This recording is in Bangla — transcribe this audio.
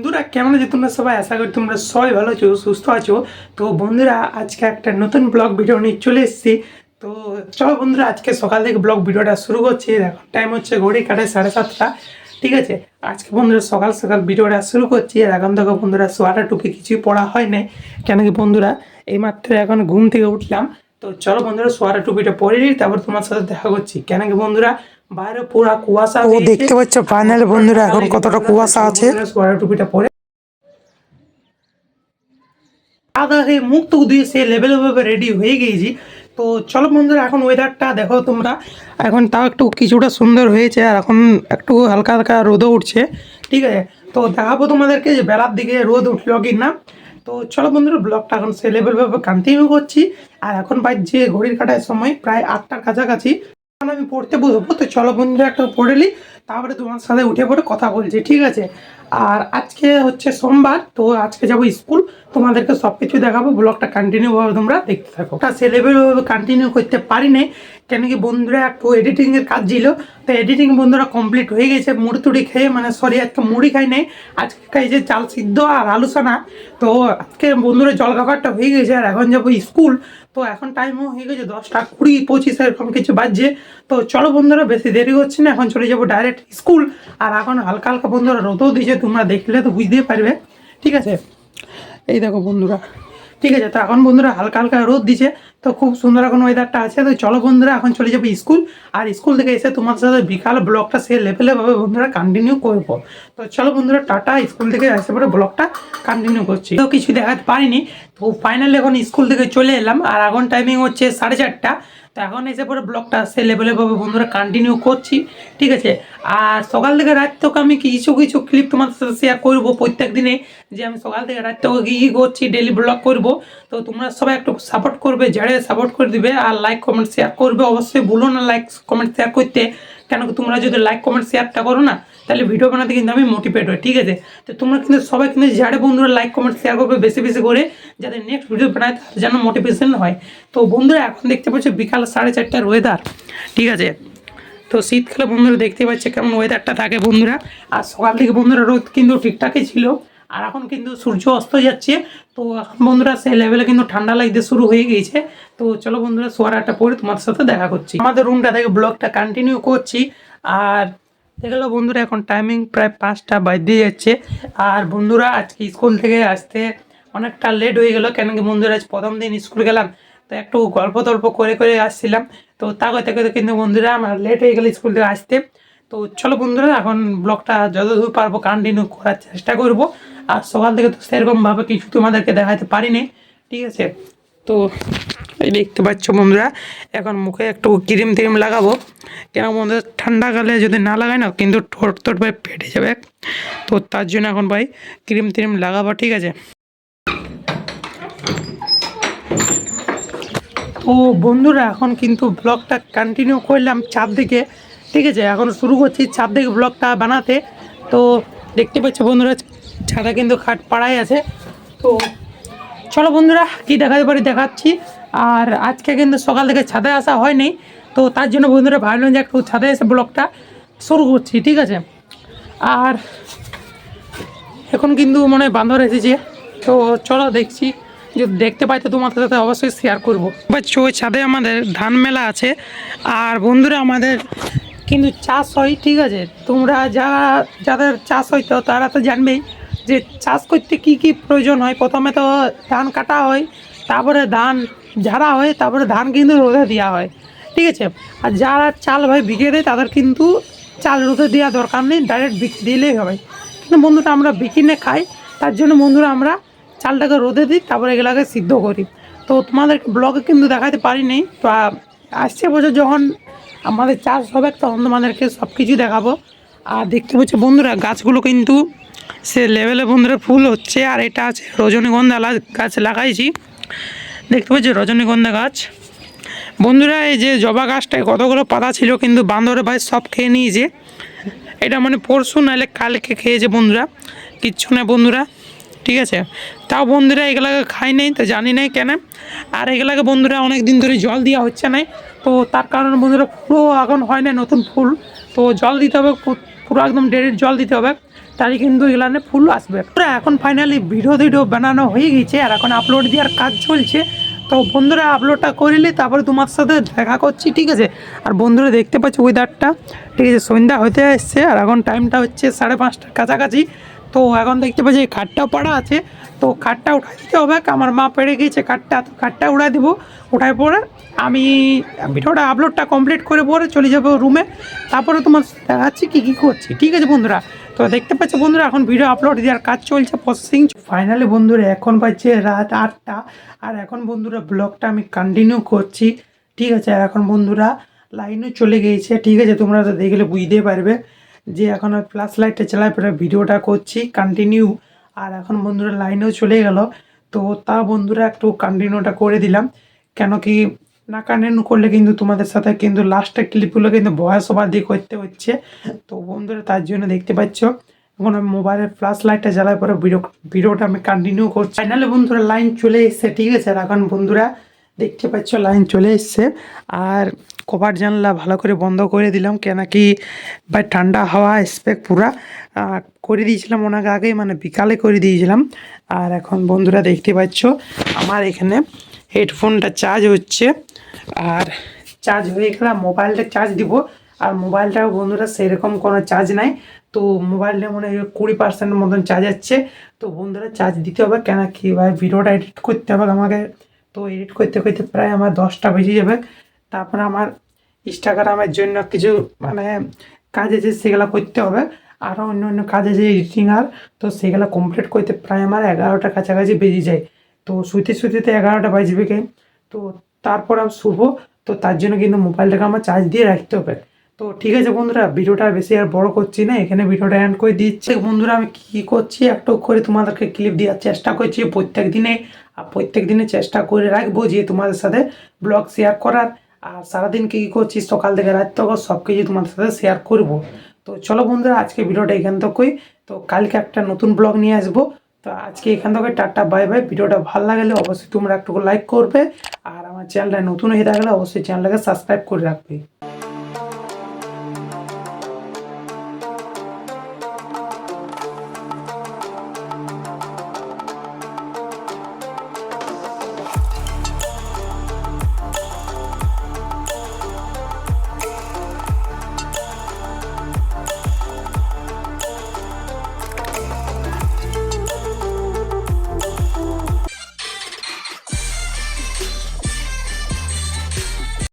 বন্ধুরা কেমন আছো তোমরা সবাই? আশা করি তোমরা সবাই ভালো আছো, সুস্থ আছো। তো বন্ধুরা আজকে একটা নতুন ব্লগ ভিডিও নিয়ে চলে এসেছি। তো চলো বন্ধুরা আজকে সকাল থেকে ব্লগ ভিডিওটা শুরু করছি। এখন টাইম হচ্ছে ঘড়ি কাটায় 7:30। ঠিক আছে, আজকে বন্ধুরা সকাল সকাল ভিডিওটা শুরু করছি। আর এখন দেখো বন্ধুরা সোয়াটার টুপি কিছুই পড়া হয় নাই, কেন কি বন্ধুরা এইমাত্র এখন ঘুম থেকে উঠলাম। তো চলো বন্ধুরা সোয়াটার টুপিটা পরে নিই, তারপর তোমার সাথে দেখা করছি। কেন কি বন্ধুরা বাইরে পুরা কুয়াশা, দেখতে পাচ্ছ ফাইনাল বন্ধুরা এখন কতটা কুয়াশা আছে। সোয়াটার টুপিটা পরে আদা হয়ে মুখ টুক দিয়ে সে লেভেলভাবে রেডি হয়ে গিয়েছি। তো চলো বন্ধুরা এখন ওয়েদারটা দেখো তোমরা, এখন তাও একটু কিছুটা সুন্দর হয়েছে। আর এখন একটু হালকা হালকা রোদও উঠছে। ঠিক আছে, তো দেখাবো তোমাদেরকে যে বেলার দিকে রোদ উঠলো কি না। তো চলো বন্ধুরা ব্লগটা এখন সে লেভেলভাবে কন্টিনিউ করছি। আর এখন বাজছে ঘড়ির কাটার সময় প্রায় 8টার কাছাকাছি। এখন আমি পড়তে বসবো। তো চলো বন্ধুরা একটা পড়ে নিই, তারপরে তোমার সাথে উঠে পড়ে কথা বলছি। ঠিক আছে, আর আজকে হচ্ছে সোমবার, তো আজকে যাবো স্কুল। তোমাদেরকে সব কিছু দেখাবো, ব্লগটা কন্টিনিউ ভাবে তোমরা দেখতে থাকো। সে লেভেলভাবে কন্টিনিউ করতে পারি নাই, কেন কি বন্ধুরা একটু এডিটিংয়ের কাজ ছিল। তো এডিটিং বন্ধুরা কমপ্লিট হয়ে গেছে। মুড়ি টুড়ি খেয়ে, মানে সরি আজকে মুড়ি খাই নাই, আজকে খাইছে চাল সিদ্ধ আর আলু সানা। তো আজকে বন্ধুরা জলখাবারটা হয়ে গেছে। আর এখন যাবো স্কুল। তো এখন টাইমও হয়ে গেছে 10টা 20-25 এরকম কিছু বাজছে। তো চলো বন্ধুরা বেশি দেরি হচ্ছে না, এখন চলে যাবো ডাইরেক্ট স্কুল। আর এখন হালকা হালকা বন্ধুরা রোদও দিয়েছে, তোমরা দেখলে তো বুঝতেই পারবে। ঠিক আছে, এই দেখো বন্ধুরা। ঠিক আছে, তো এখন বন্ধুরা হালকা হালকা রোদ দিছে, তো খুব সুন্দর এখন ওয়েদারটা আছে। তো চলো বন্ধুরা এখন চলে যাবো স্কুল। আর স্কুল থেকে এসে তোমার সাথে বিকাল ব্লগটা সে লেভেলেভাবে বন্ধুরা কন্টিনিউ করবো। তো চলো বন্ধুরা টাটা, স্কুল থেকে আসে পরে ব্লগটা কন্টিনিউ করছি। তো কিছু দেখাতে পারিনি। তো ফাইনালি এখন স্কুল থেকে চলে এলাম। আর এখন টাইমিং হচ্ছে 4:30। তো এখন এসে পরে ব্লগটা সে লেভেলেভাবে বন্ধুরা কন্টিনিউ করছি। ঠিক আছে, আর সকাল থেকে রাত তক আমি কিছু কিছু ক্লিপ তোমার সাথে শেয়ার করবো প্রত্যেক দিনে, যে আমি সকাল থেকে রাত তক কী করছি, ডেলি ব্লগ করব। তো তোমরা সবাই একটু সাপোর্ট করবে, যারা সাপোর্ট করে দিবে। আর লাইক কমেন্ট শেয়ার করবে, অবশ্যই ভুলো না লাইক কমেন্ট শেয়ার করতে। কেন কি তোমরা যদি লাইক কমেন্ট শেয়ারটা করো না, তাহলে ভিডিও বানাতে কিন্তু আমি মোটিভেট হই। ঠিক আছে, তো তোমরা কিন্তু সবাই কিন্তু যারা বন্ধুরা লাইক কমেন্ট শেয়ার করবে বেশি বেশি করে, যাতে নেক্সট ভিডিও বানায় তার যেন মোটিভেশন হয়। তো বন্ধুরা এখন দেখতে পাচ্ছ বিকাল 4:30টার ওয়েদার। ঠিক আছে, তো শীতকালে বন্ধুরা দেখতে পাচ্ছে কেমন ওয়েদারটা থাকে বন্ধুরা। আর সকাল থেকে বন্ধুরা রোদ কিন্তু ঠিকঠাকই ছিল, আর এখন কিন্তু সূর্য অস্ত যাচ্ছে। তো এখন বন্ধুরা সেই লেভেলে কিন্তু ঠান্ডা লাগতে শুরু হয়ে গিয়েছে। তো চলো বন্ধুরা সোয়াটারটা পরে তোমার সাথে দেখা করছি। আমাদের রুমটা থেকে ব্লগটা কন্টিনিউ করছি। আর দেখলো বন্ধুরা এখন টাইমিং প্রায় 5টা বাজতে যাচ্ছে। আর বন্ধুরা আজকে স্কুল থেকে আসতে অনেকটা লেট হয়ে গেল, কেন কি বন্ধুরা আজ প্রথম দিন স্কুল গেলাম। তো একটু গল্প টল্প করে করে আসছিলাম। তো তা করতে করতে কিন্তু বন্ধুরা আমার লেট হয়ে গেল স্কুল থেকে আসতে। তো চলো বন্ধুরা এখন ব্লগটা যতদূর পারবো কন্টিনিউ করার চেষ্টা করব। আর সকাল থেকে তো সেরকমভাবে কিছু তোমাদেরকে দেখাতে পারিনি। ঠিক আছে, তো এই দেখতে পাচ্ছ বন্ধুরা এখন মুখে একটু ক্রিম ট্রিম লাগাবো। কেন বন্ধুরা ঠান্ডাকালে যদি না লাগাই না কিন্তু ঠোঁট টোট ভাই ফেটে যাবে। তো তার জন্য এখন ভাই ক্রিম ট্রিম লাগাবো। ঠিক আছে, তো বন্ধুরা এখন কিন্তু ব্লগটা কন্টিনিউ করলাম চাপ দিকে। ঠিক আছে, এখন শুরু করছি চাপ দিকে ব্লগটা বানাতে। তো দেখতে পাচ্ছ বন্ধুরা ছাদা কিন্তু খাট পাড়াই আছে। তো চলো বন্ধুরা কী দেখাতে পারি দেখাচ্ছি। আর আজকে কিন্তু সকাল থেকে ছাদে আসা হয়নি, তো তার জন্য বন্ধুরা ভাবলাম যে একটু ছাদে এসে ব্লগটা শুরু করছি। ঠিক আছে, আর এখন কিন্তু মনে হয় বান্দর এসেছে। তো চলো দেখছি, যদি দেখতে পাই তো তোমাদের সাথে অবশ্যই শেয়ার করবো। ওই ছাদে আমাদের ধান মেলা আছে। আর বন্ধুরা আমাদের কিন্তু চাষ হয়। ঠিক আছে, তোমরা যাদের চাষ হয় তো তারা তো জানবেই যে চাষ করতে কি কি প্রয়োজন হয়। প্রথমে তো ধান কাটা হয়, তারপরে ধান ঝাড়া হয়, তারপরে ধান কিন্তু রোদে দেওয়া হয়। ঠিক আছে, আর যারা চাল ভাই বিকে দেয় তাদের কিন্তু চাল রোদে দেওয়া দরকার নেই, ডাইরেক্ট বিক্রি দিলেই হবে। কিন্তু বন্ধুরা আমরা বিকিনে খাই, তার জন্য বন্ধুরা আমরা চালটাকে রোদে দিই, তারপরে এগুলাকে সিদ্ধ করি। তো তোমাদেরকে ব্লগে কিন্তু দেখাতে পারিনি। তো আসছে বছর যখন আমাদের চাষ হবে তখন তোমাদেরকে সব কিছু দেখাবো। আর দেখতে পাচ্ছি বন্ধুরা গাছগুলো কিন্তু সে লেভেলে বন্ধুরা ফুল হচ্ছে। আর এটা আছে রজনীগন্ধা গাছ লাগাইছি, দেখতে পাচ্ছি রজনীগন্ধা গাছ। বন্ধুরা এই যে জবা গাছটায় কতগুলো পাতা ছিল কিন্তু বান্দরে ভাই সব খেয়ে নিয়েছে। এটা মানে পরশু নাহলে কালকে খেয়েছে বন্ধুরা, কিচ্ছু না বন্ধুরা। ঠিক আছে, তাও বন্ধুরা এগুলাকে খাই নাই, তো জানি নাই কেন। আর এগুলাকে বন্ধুরা অনেক দিন ধরে জল দেওয়া হচ্ছে না, তো তার কারণে বন্ধুরা ফুলও এখন হয় না নতুন ফুল। তো জল দিতে হবে, পুরো একদম ডেরির জল দিতে হবে, তারই কিন্তু এগুলানে ফুল আসবে। এখন ফাইনালি ভিডিও বানানো হয়ে গেছে আর এখন আপলোড দেওয়ার কাজ চলছে। তো বন্ধুরা আপলোডটা করিলে তারপরে তোমার সাথে দেখা করছি, ঠিক আছে। আর বন্ধুরা দেখতে পাচ্ছি ওয়েদারটা, ঠিক আছে, সন্ধ্যা হতে এসছে আর এখন টাইমটা হচ্ছে 5:30টার কাছাকাছি। তো এখন দেখতে পাচ্ছি খাটটাও পাড়া আছে, তো খাটটা উঠাই দিতে হবে। আমার মা পেড়ে গিয়েছে খাটটা, তো খাটটা উঠাই দেবো। উঠাই পরে আমি ভিডিওটা আপলোডটা কমপ্লিট করে পরে চলে যাবো রুমে, তারপরে তোমার দেখাচ্ছি কী করছি, ঠিক আছে বন্ধুরা। তো দেখতে পাচ্ছ বন্ধুরা এখন ভিডিও আপলোড দেওয়ার কাজ চলছে, প্রসেসিং। ফাইনালি বন্ধুরা এখন বাজছে রাত 8টা আর এখন বন্ধুরা ব্লগটা আমি কন্টিনিউ করছি, ঠিক আছে। আর এখন বন্ধুরা লাইনও চলে গিয়েছে, ঠিক আছে, তোমরা তো দেখলে বুঝতে পারবে যে এখন আমি ফ্ল্যাশ লাইটটা চালাই পরে ভিডিওটা করছি কন্টিনিউ। আর এখন বন্ধুরা লাইনেও চলে গেল, তো তা বন্ধুরা একটু কন্টিনিউটা করে দিলাম, কেন কি না কন্টিনিউ করলে কিন্তু তোমাদের সাথে কিন্তু লাস্টের ক্লিপগুলো কিন্তু ভয়েস ওভার দিয়ে করতে হচ্ছে। তো বন্ধুরা তার জন্য দেখতে পাচ্ছ এখন আমি মোবাইলের ফ্ল্যাশ লাইটটা জ্বালার পরে ভিডিওটা আমি কন্টিনিউ করছি। ফাইনালি বন্ধুরা লাইন চলে এসছে, ঠিক আছে। আর এখন বন্ধুরা দেখতে পাচ্ছ লাইন চলে এসছে আর কভার জানলা ভালো করে বন্ধ করে দিলাম, কেন কি ভাই ঠান্ডা হাওয়া স্প্রে পুরা করে দিয়েছিলাম ওনাকে আগেই, মানে বিকালে করে দিয়েছিলাম। আর এখন বন্ধুরা দেখতে পাচ্ছ আমার এখানে হেডফোনটা চার্জ হচ্ছে আর চার্জ হয়ে গেলে মোবাইলটা চার্জ দিব। আর মোবাইলটাও বন্ধুরা সেরকম কোনো চার্জ নাই, তো মোবাইলটা মনে হয় 20% মতন চার্জ আছে। তো বন্ধুরা চার্জ দিতে হবে, কেন কি ভাই ভিডিওটা এডিট করতে হবে আমাকে। তো এডিট করতে করতে প্রায় আমার 10টা বেজে যাবে। তারপরে আমার ইনস্টাগ্রামের জন্য কিছু মানে কাজ আছে সেগুলো করতে হবে, আরও অন্য অন্য কাজ আছে এডিটিং, আর তো সেগুলো কমপ্লিট করতে প্রায় আমার 11টার কাছাকাছি বেজে যায়। তো শুতে শুতে তো 11টা বাজবে কে, তো তারপর আমি শুবো। তো তার জন্য কিন্তু মোবাইলটাকে আমার চার্জ দিয়ে রাখতে হবে। তো ঠিক আছে বন্ধুরা ভিডিওটা বেশি আর বড় করছি না, এখানে ভিডিওটা এন্ড করে দিচ্ছি। বন্ধুরা আমি কী করছি একটু করে তোমাদেরকে ক্লিপ দেওয়ার চেষ্টা করছি প্রত্যেক দিনে, আর প্রত্যেক দিনে চেষ্টা করে রাখবো যে তোমাদের সাথে ব্লগ শেয়ার করার। আর সারাদিন কী কী করছি সকাল থেকে রাত তক সব কিছু তোমাদের সাথে শেয়ার করব। তো চলো বন্ধুরা আজকে ভিডিওটা এখান থেকেই, তো কালকে একটা নতুন ব্লগ নিয়ে আসবো। তো আজকে এখান থেকে টাটা বাই বাই। ভিডিওটা ভালো লাগলে অবশ্যই তোমরা একটু লাইক করবে, আর আমার চ্যানেলটা নতুন হয়ে থাকলে অবশ্যই চ্যানেলটাকে সাবস্ক্রাইব করে রাখবে।